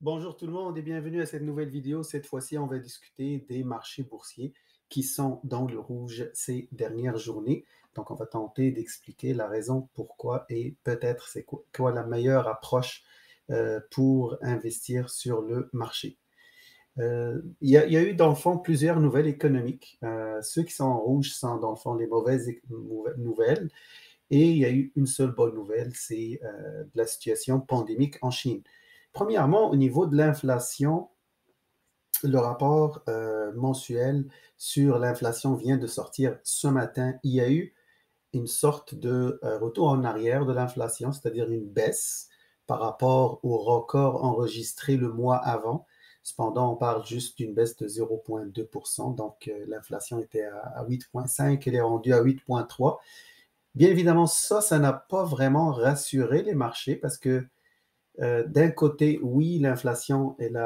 Bonjour tout le monde et bienvenue à cette nouvelle vidéo. Cette fois-ci, on va discuter des marchés boursiers qui sont dans le rouge ces dernières journées. Donc, on va tenter d'expliquer la raison pourquoi et peut-être c'est quoi la meilleure approche pour investir sur le marché. Il y a eu dans le fond plusieurs nouvelles économiques. Ceux qui sont en rouge sont dans le fond les mauvaises nouvelles et il y a eu une seule bonne nouvelle, c'est de la situation pandémique en Chine. Premièrement, au niveau de l'inflation, le rapport mensuel sur l'inflation vient de sortir ce matin. Il y a eu une sorte de retour en arrière de l'inflation, c'est-à-dire une baisse par rapport au record enregistré le mois avant. Cependant, on parle juste d'une baisse de 0,2%. Donc, l'inflation était à 8,5, elle est rendue à 8,3. Bien évidemment, ça n'a pas vraiment rassuré les marchés parce que d'un côté, oui, l'inflation, elle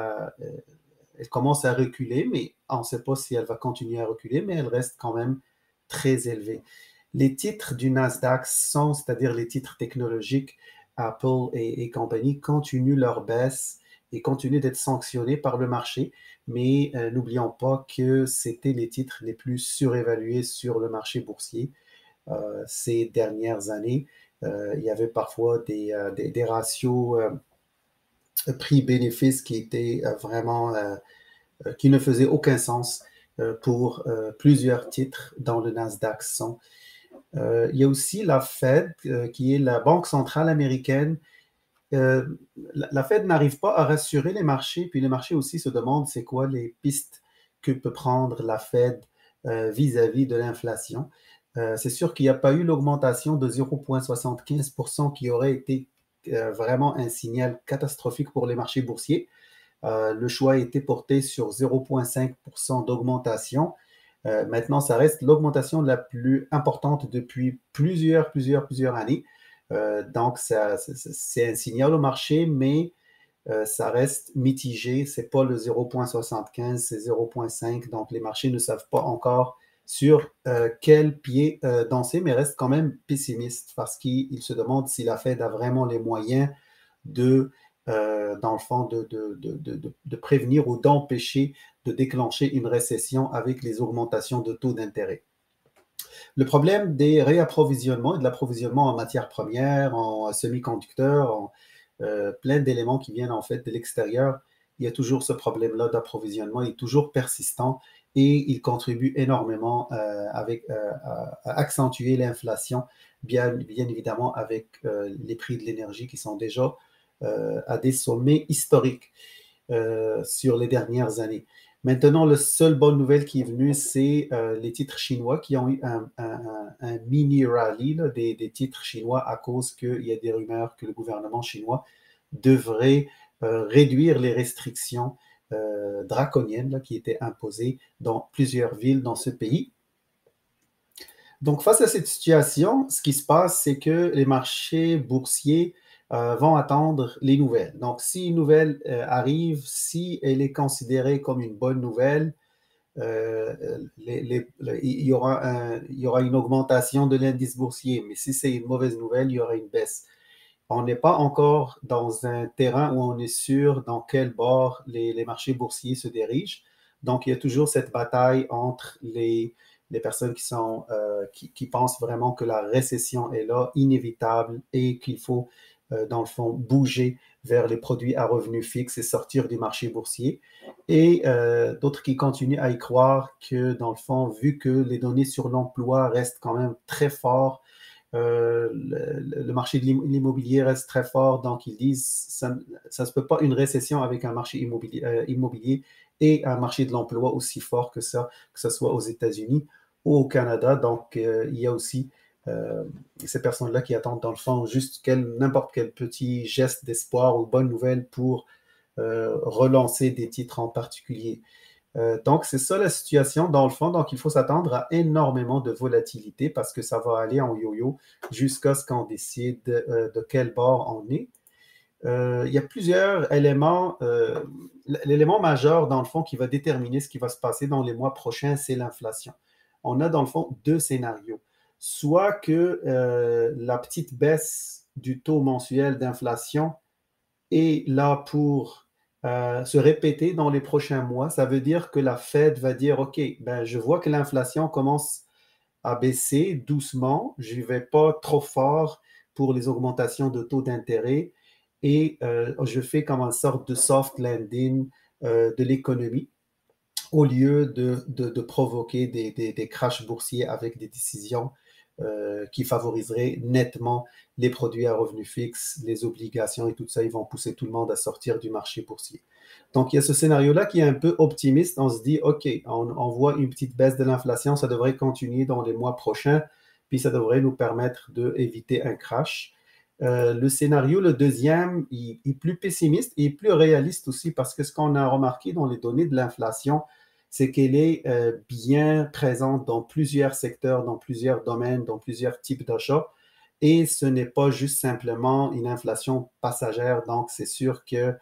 commence à reculer, mais on ne sait pas si elle va continuer à reculer, mais elle reste quand même très élevée. Les titres du Nasdaq sont, c'est-à-dire les titres technologiques, Apple et compagnie, continuent leur baisse et continuent d'être sanctionnés par le marché, mais n'oublions pas que c'était les titres les plus surévalués sur le marché boursier ces dernières années. Il y avait parfois des ratios prix-bénéfice qui étaient vraiment, qui ne faisaient aucun sens pour plusieurs titres dans le Nasdaq 100. Il y a aussi la Fed, qui est la Banque centrale américaine. Euh, la Fed n'arrive pas à rassurer les marchés, puis les marchés aussi se demandent c'est quoi les pistes que peut prendre la Fed vis-à-vis de l'inflation. C'est sûr qu'il n'y a pas eu l'augmentation de 0,75% qui aurait été vraiment un signal catastrophique pour les marchés boursiers. Le choix a été porté sur 0,5% d'augmentation. Maintenant, ça reste l'augmentation la plus importante depuis plusieurs années. Donc, c'est un signal au marché, mais ça reste mitigé. C'est pas le 0,75, c'est 0,5. Donc, les marchés ne savent pas encore sur quel pied danser, mais restent quand même pessimistes parce qu'ils se demandent si la Fed a vraiment les moyens de, dans le fond, de prévenir ou d'empêcher de déclencher une récession avec les augmentations de taux d'intérêt. Le problème des réapprovisionnements et de l'approvisionnement en matières premières, en semi-conducteurs, en plein d'éléments qui viennent en fait de l'extérieur, il y a toujours ce problème-là d'approvisionnement, il est toujours persistant et il contribue énormément à accentuer l'inflation, bien évidemment avec les prix de l'énergie qui sont déjà à des sommets historiques sur les dernières années. Maintenant, la seule bonne nouvelle qui est venue, c'est les titres chinois qui ont eu un mini rally des titres chinois à cause qu'il y a des rumeurs que le gouvernement chinois devrait réduire les restrictions draconiennes là, qui étaient imposées dans plusieurs villes dans ce pays. Donc, face à cette situation, ce qui se passe, c'est que les marchés boursiers vont attendre les nouvelles. Donc, si une nouvelle arrive, si elle est considérée comme une bonne nouvelle, il y aura une augmentation de l'indice boursier. Mais si c'est une mauvaise nouvelle, il y aura une baisse. On n'est pas encore dans un terrain où on est sûr dans quel bord les marchés boursiers se dirigent. Donc, il y a toujours cette bataille entre les personnes qui pensent vraiment que la récession est là, inévitable, et qu'il faut, dans le fond, bouger vers les produits à revenus fixes et sortir du marché boursier. Et d'autres qui continuent à y croire que, dans le fond, vu que les données sur l'emploi restent quand même très forts, le marché de l'immobilier reste très fort, donc ils disent ça ne se peut pas une récession avec un marché immobilier et un marché de l'emploi aussi fort que ça, que ce soit aux États-Unis ou au Canada. Donc, il y a aussi euh, ces personnes-là qui attendent dans le fond juste n'importe quel petit geste d'espoir ou bonne nouvelle pour relancer des titres en particulier. Donc, c'est ça la situation dans le fond. Donc, il faut s'attendre à énormément de volatilité parce que ça va aller en yo-yo jusqu'à ce qu'on décide de quel bord on est. Il y a plusieurs éléments. L'élément majeur, dans le fond, qui va déterminer ce qui va se passer dans les mois prochains, c'est l'inflation. On a, dans le fond, deux scénarios. Soit que la petite baisse du taux mensuel d'inflation est là pour se répéter dans les prochains mois. Ça veut dire que la Fed va dire, OK, ben, je vois que l'inflation commence à baisser doucement, je ne vais pas trop fort pour les augmentations de taux d'intérêt et je fais comme une sorte de soft landing de l'économie au lieu de provoquer des crashs boursiers avec des décisions qui favoriseraient nettement les produits à revenus fixes, les obligations et tout ça. Ils vont pousser tout le monde à sortir du marché boursier. Donc, il y a ce scénario-là qui est un peu optimiste. On se dit, OK, on voit une petite baisse de l'inflation, ça devrait continuer dans les mois prochains, puis ça devrait nous permettre d'éviter un crash. Le scénario, le deuxième, il est plus pessimiste et plus réaliste aussi parce que ce qu'on a remarqué dans les données de l'inflation, c'est qu'elle est bien présente dans plusieurs secteurs, dans plusieurs domaines, dans plusieurs types d'achats. Et ce n'est pas juste simplement une inflation passagère. Donc, c'est sûr que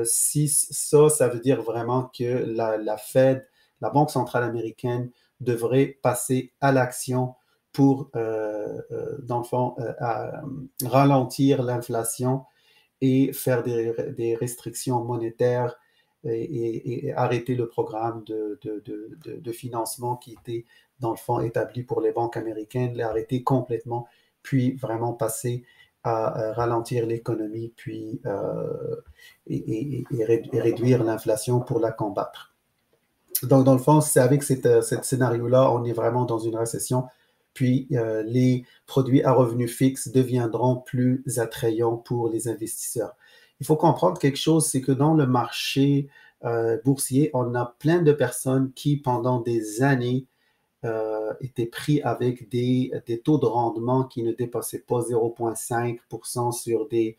si ça, ça veut dire vraiment que la Fed, la Banque centrale américaine, devrait passer à l'action pour, dans le fond, ralentir l'inflation et faire des restrictions monétaires et arrêter le programme de financement qui était, dans le fond, établi pour les banques américaines, l'arrêter complètement, puis vraiment passer à ralentir l'économie, puis et réduire l'inflation pour la combattre. Donc, dans le fond, c'est avec ce scénario-là, on est vraiment dans une récession. Puis, les produits à revenus fixes deviendront plus attrayants pour les investisseurs. Il faut comprendre quelque chose, c'est que dans le marché boursier, on a plein de personnes qui, pendant des années, étaient pris avec des taux de rendement qui ne dépassaient pas 0,5% sur des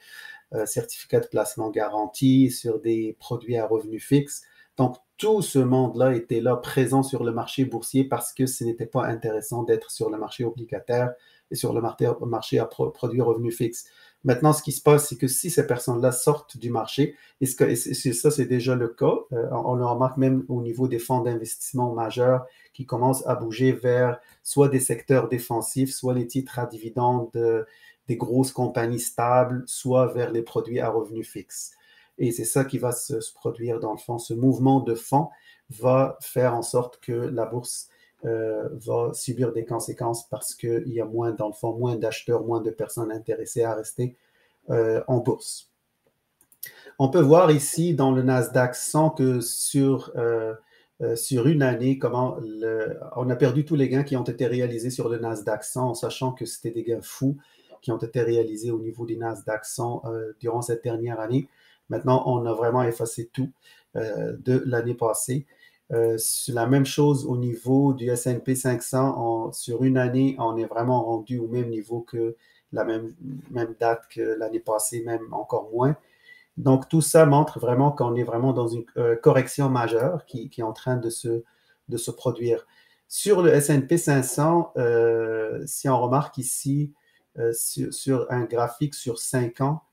certificats de placement garantis, sur des produits à revenus fixes. Donc, tout ce monde-là était là, présent sur le marché boursier parce que ce n'était pas intéressant d'être sur le marché obligataire et sur le marché à produits revenus fixes. Maintenant, ce qui se passe, c'est que si ces personnes-là sortent du marché, et ça, c'est déjà le cas, on le remarque même au niveau des fonds d'investissement majeurs qui commencent à bouger vers soit des secteurs défensifs, soit les titres à dividendes des grosses compagnies stables, soit vers les produits à revenus fixes. Et c'est ça qui va se produire dans le fond. Ce mouvement de fond va faire en sorte que la bourse va subir des conséquences parce qu'il y a moins, dans le fond, moins d'acheteurs, moins de personnes intéressées à rester en bourse. On peut voir ici dans le Nasdaq 100 que sur une année, on a perdu tous les gains qui ont été réalisés sur le Nasdaq 100, en sachant que c'était des gains fous qui ont été réalisés au niveau des Nasdaq 100 durant cette dernière année. Maintenant, on a vraiment effacé tout de l'année passée. C'est la même chose au niveau du S&P 500. Sur une année, on est vraiment rendu au même niveau que la même date que l'année passée, même encore moins. Donc, tout ça montre vraiment qu'on est vraiment dans une correction majeure qui est en train de se produire. Sur le S&P 500, si on remarque ici sur un graphique sur 5 ans,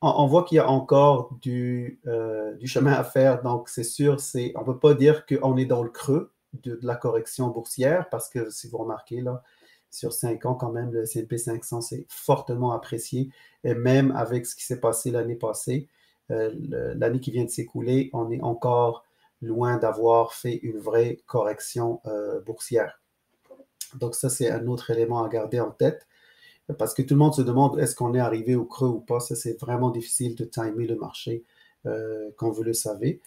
on voit qu'il y a encore du chemin à faire. Donc, c'est sûr, on ne peut pas dire qu'on est dans le creux de la correction boursière parce que si vous remarquez là, sur 5 ans, quand même, le S&P 500 s'est fortement apprécié. Et même avec ce qui s'est passé l'année passée, l'année qui vient de s'écouler, on est encore loin d'avoir fait une vraie correction boursière. Donc ça, c'est un autre élément à garder en tête parce que tout le monde se demande est-ce qu'on est arrivé au creux ou pas. Ça, c'est vraiment difficile de timer le marché, comme vous le savez.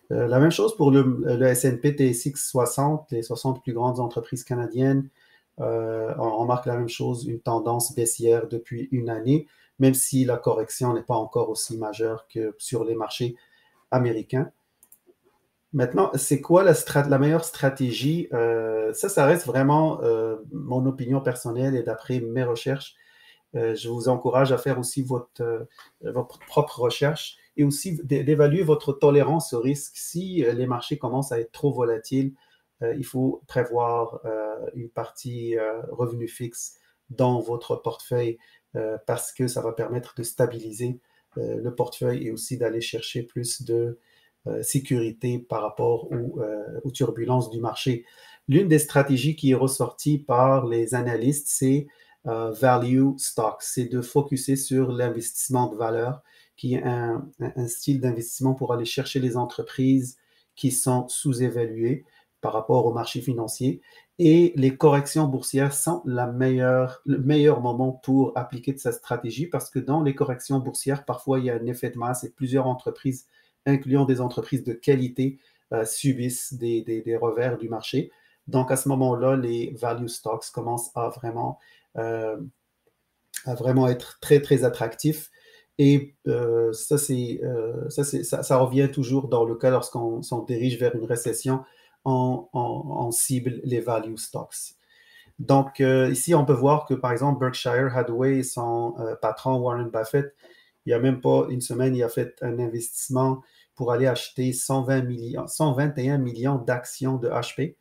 La même chose pour le S&P TSX 60, les 60 plus grandes entreprises canadiennes. On remarque la même chose, une tendance baissière depuis une année, même si la correction n'est pas encore aussi majeure que sur les marchés américains. Maintenant, c'est quoi la meilleure stratégie? Ça reste vraiment mon opinion personnelle et d'après mes recherches. Je vous encourage à faire aussi votre propre recherche et aussi d'évaluer votre tolérance au risque. Si les marchés commencent à être trop volatiles, il faut prévoir une partie revenu fixe dans votre portefeuille parce que ça va permettre de stabiliser le portefeuille et aussi d'aller chercher plus de sécurité par rapport aux turbulences du marché. L'une des stratégies qui est ressortie par les analystes, c'est value stock, c'est de focuser sur l'investissement de valeur qui est un style d'investissement pour aller chercher les entreprises qui sont sous-évaluées par rapport au marché financier. Et les corrections boursières sont le meilleur moment pour appliquer de cette stratégie parce que dans les corrections boursières, parfois il y a un effet de masse et plusieurs entreprises, incluant des entreprises de qualité, subissent des revers du marché. Donc à ce moment-là, les value stocks commencent euh, à vraiment être très, très attractifs. Et ça revient toujours dans le cas lorsqu'on s'en dirige vers une récession, on cible les value stocks. Donc, ici, on peut voir que, par exemple, Berkshire Hathaway, son patron Warren Buffett, il n'y a même pas une semaine, il a fait un investissement pour aller acheter 121 millions d'actions de HP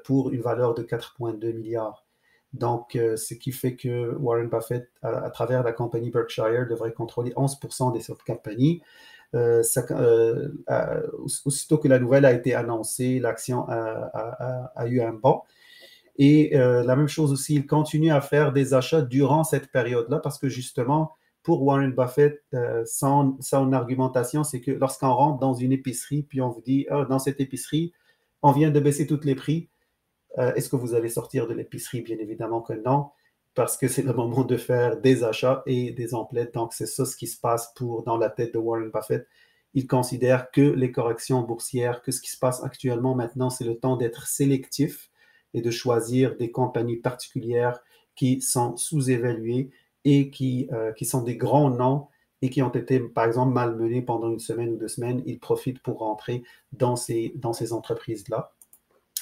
pour une valeur de 4,2 milliards. Donc, ce qui fait que Warren Buffett, à travers la compagnie Berkshire, devrait contrôler 11% de cette compagnie. Aussitôt que la nouvelle a été annoncée, l'action a eu un bond. Et la même chose aussi, il continue à faire des achats durant cette période-là parce que justement, pour Warren Buffett, son argumentation, c'est que lorsqu'on rentre dans une épicerie, puis on vous dit, ah, dans cette épicerie, on vient de baisser tous les prix, est-ce que vous allez sortir de l'épicerie? Bien évidemment que non, parce que c'est le moment de faire des achats et des emplettes. Donc, c'est ça ce qui se passe dans la tête de Warren Buffett. Il considère que les corrections boursières, que ce qui se passe actuellement maintenant, c'est le temps d'être sélectif et de choisir des compagnies particulières qui sont sous-évaluées et qui sont des grands noms et qui ont été, par exemple, malmenés pendant une semaine ou 2 semaines. Il profite pour rentrer dans ces entreprises-là.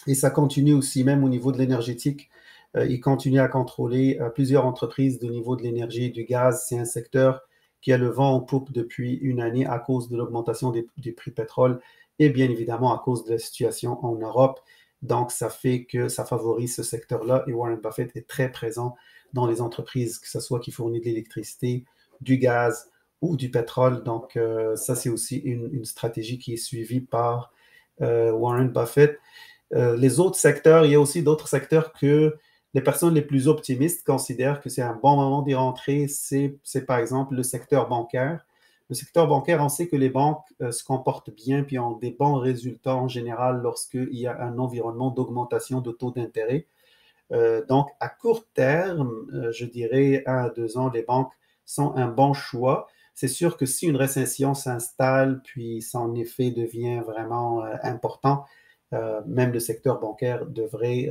Et ça continue aussi, même au niveau de l'énergétique. Il continue à contrôler plusieurs entreprises au niveau de l'énergie et du gaz. C'est un secteur qui a le vent en poupe depuis une année à cause de l'augmentation des prix pétrole et bien évidemment à cause de la situation en Europe. Donc, ça fait que ça favorise ce secteur-là et Warren Buffett est très présent dans les entreprises, que ce soit qui fournissent de l'électricité, du gaz ou du pétrole. Donc, ça, c'est aussi une stratégie qui est suivie par Warren Buffett. Les autres secteurs, il y a aussi d'autres secteurs que les personnes les plus optimistes considèrent que c'est un bon moment d'y rentrer. C'est par exemple le secteur bancaire. Le secteur bancaire, on sait que les banques se comportent bien puis ont des bons résultats en général lorsqu'il y a un environnement d'augmentation de taux d'intérêt. Donc, à court terme, je dirais 1 à 2 ans, les banques sont un bon choix. C'est sûr que si une récession s'installe, puis son effet devient vraiment important, même le secteur bancaire devrait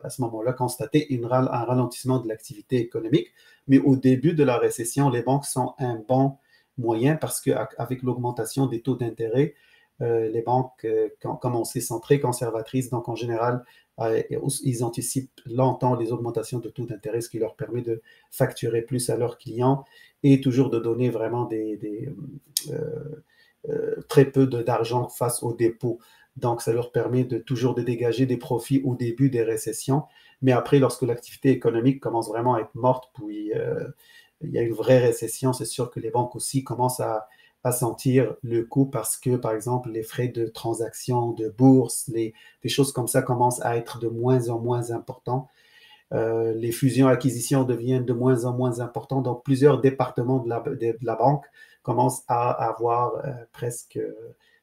à ce moment-là constater un ralentissement de l'activité économique. Mais au début de la récession, les banques sont un bon moyen parce qu'avec l'augmentation des taux d'intérêt, les banques, comme on sait, sont très conservatrices. Donc, en général, ils anticipent longtemps les augmentations de taux d'intérêt, ce qui leur permet de facturer plus à leurs clients et toujours de donner vraiment très peu d'argent face aux dépôts. Donc, ça leur permet toujours de dégager des profits au début des récessions. Mais après, lorsque l'activité économique commence vraiment à être morte, puis il y a une vraie récession, c'est sûr que les banques aussi commencent à sentir le coup parce que, par exemple, les frais de transaction, de bourse, des choses comme ça commencent à être de moins en moins importants. Les fusions-acquisitions deviennent de moins en moins importantes. Donc, plusieurs départements de la banque commencent à avoir presque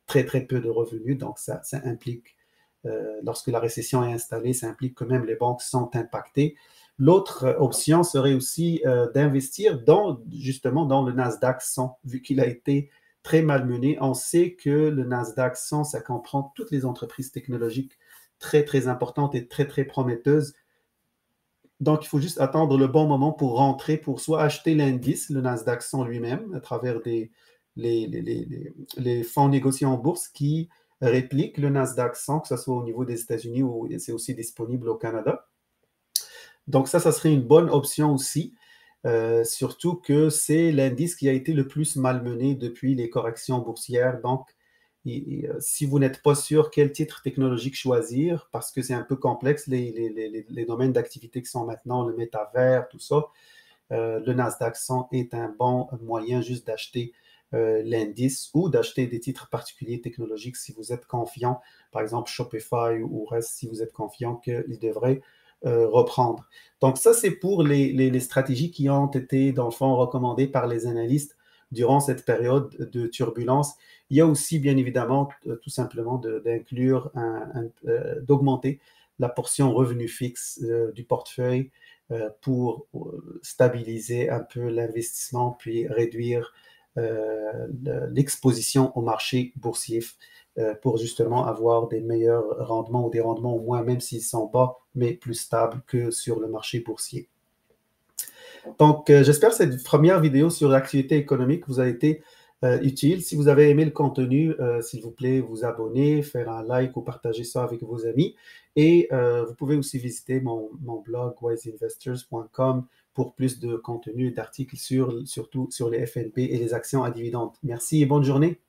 très, très peu de revenus. Donc, ça implique, lorsque la récession est installée, ça implique que même les banques sont impactées. L'autre option serait aussi d'investir justement dans le Nasdaq 100, vu qu'il a été très malmené. On sait que le Nasdaq 100, ça comprend toutes les entreprises technologiques très, très importantes et très, très prometteuses. Donc, il faut juste attendre le bon moment pour rentrer, pour soit acheter l'indice, le Nasdaq 100 lui-même, à travers les fonds négociés en bourse qui répliquent le Nasdaq 100, que ce soit au niveau des États-Unis ou c'est aussi disponible au Canada. Donc, ça serait une bonne option aussi, surtout que c'est l'indice qui a été le plus malmené depuis les corrections boursières. Donc, si vous n'êtes pas sûr quel titre technologique choisir, parce que c'est un peu complexe, les domaines d'activité qui sont maintenant, le métavers, tout ça, le Nasdaq 100 est un bon moyen juste d'acheter l'indice ou d'acheter des titres particuliers technologiques si vous êtes confiant, par exemple Shopify ou reste, si vous êtes confiant qu'il devrait reprendre. Donc ça, c'est pour les stratégies qui ont été, dans le fond, recommandées par les analystes durant cette période de turbulence. Il y a aussi, bien évidemment, tout simplement d'inclure, d'augmenter la portion revenu fixe du portefeuille pour stabiliser un peu l'investissement, puis réduire l'exposition au marché boursier pour justement avoir des meilleurs rendements ou des rendements au moins, même s'ils sont bas, mais plus stables que sur le marché boursier. Donc, j'espère que cette première vidéo sur l'activité économique vous a été utile. Si vous avez aimé le contenu, s'il vous plaît, vous abonner, faire un like ou partager ça avec vos amis. Et vous pouvez aussi visiter mon blog wiseinvestors.com pour plus de contenu et d'articles surtout sur les FNP et les actions à dividendes. Merci et bonne journée.